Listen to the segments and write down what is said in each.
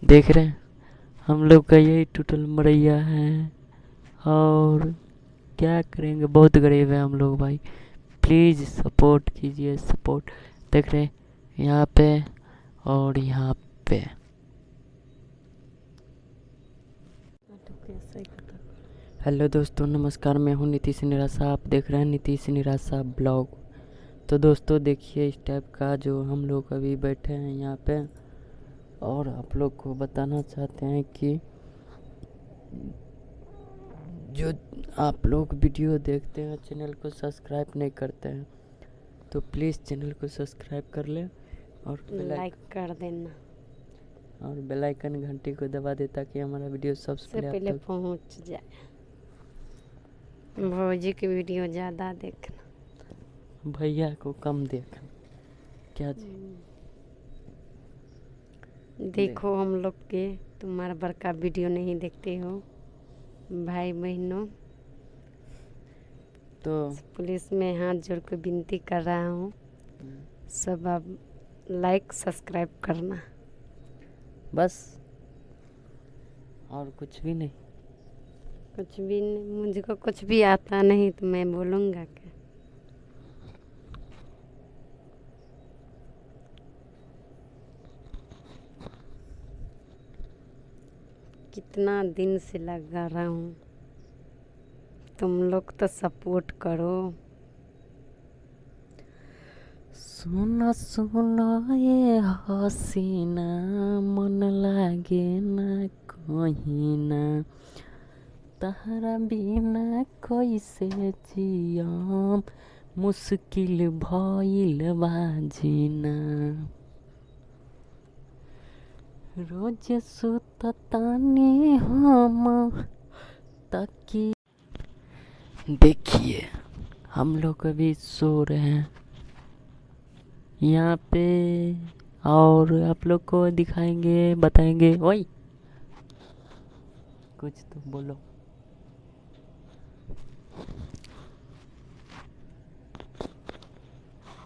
देख रहे हैं हम लोग का यही टोटल मरैया है। और क्या करेंगे, बहुत गरीब है हम लोग भाई। प्लीज़ सपोर्ट कीजिए, सपोर्ट। देख रहे हैं यहाँ पे और यहाँ पे। हेलो दोस्तों, नमस्कार। मैं हूँ नीतीश निराशा। आप देख रहे हैं नीतीश निराशा ब्लॉग। तो दोस्तों देखिए इस टाइप का जो हम लोग अभी बैठे हैं यहाँ पे, और आप लोग को बताना चाहते हैं कि जो आप लोग वीडियो देखते हैं चैनल को सब्सक्राइब नहीं करते हैं, तो प्लीज़ चैनल को सब्सक्राइब कर लें और लाइक कर देना और बेल आइकन घंटी को दबा दे ताकि हमारा वीडियो सबसे पहले पहुंच जाए। भौजी की वीडियो ज़्यादा देखना, भैया को कम देखना। क्या जी? देखो हम लोग के तुम्हारा बड़का वीडियो नहीं देखते हो भाई बहनों। तो पुलिस में हाथ जोड़ कर विनती कर रहा हूँ, सब आप लाइक सब्सक्राइब करना बस, और कुछ भी नहीं। कुछ भी नहीं, मुझको कुछ भी आता नहीं तो मैं बोलूँगा क्या। कितना दिन से लगा रहा हूँ, तुम लोग तो सपोर्ट करो। सुना सुना ये हसीना, मन लागे ना कहीं ना, तहरा बिना कैसे जियम, मुश्किल भइल बा जीना। रोज सुततानी हम ताकि देखिए हम लोग अभी सो रहे हैं यहाँ पे, और आप लोग को दिखाएंगे, बताएंगे। ओए कुछ तो बोलो।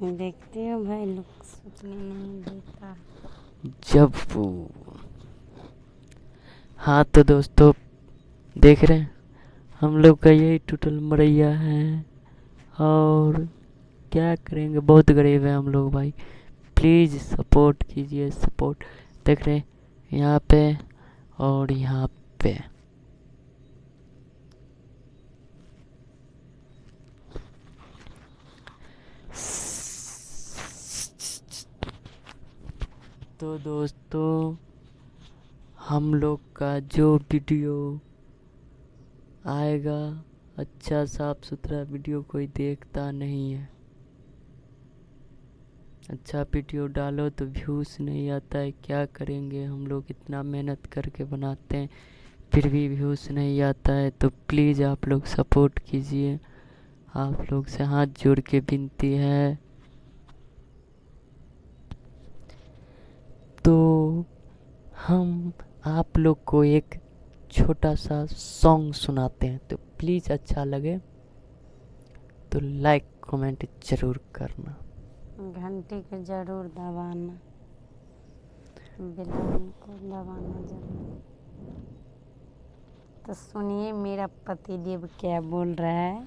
देखते हो भाई, लोग सोचने नहीं देता। जब हाँ तो दोस्तों देख रहे हैं हम लोग का यही टोटल मरैया है। और क्या करेंगे, बहुत गरीब है हम लोग भाई। प्लीज़ सपोर्ट कीजिए, सपोर्ट। देख रहे हैं यहाँ पे और यहाँ पे। तो दोस्तों हम लोग का जो वीडियो आएगा, अच्छा साफ सुथरा वीडियो कोई देखता नहीं है। अच्छा वीडियो डालो तो व्यूज़ नहीं आता है। क्या करेंगे, हम लोग इतना मेहनत करके बनाते हैं फिर भी व्यूज़ नहीं आता है। तो प्लीज़ आप लोग सपोर्ट कीजिए, आप लोग से हाथ जोड़ के विनती है। तो हम आप लोग को एक छोटा सा सॉन्ग सुनाते हैं, तो प्लीज़ अच्छा लगे तो लाइक कमेंट ज़रूर करना, घंटी को जरूर दबाना, बेल को दबाना जरूर। तो सुनिए मेरा पतिदेव क्या बोल रहा है।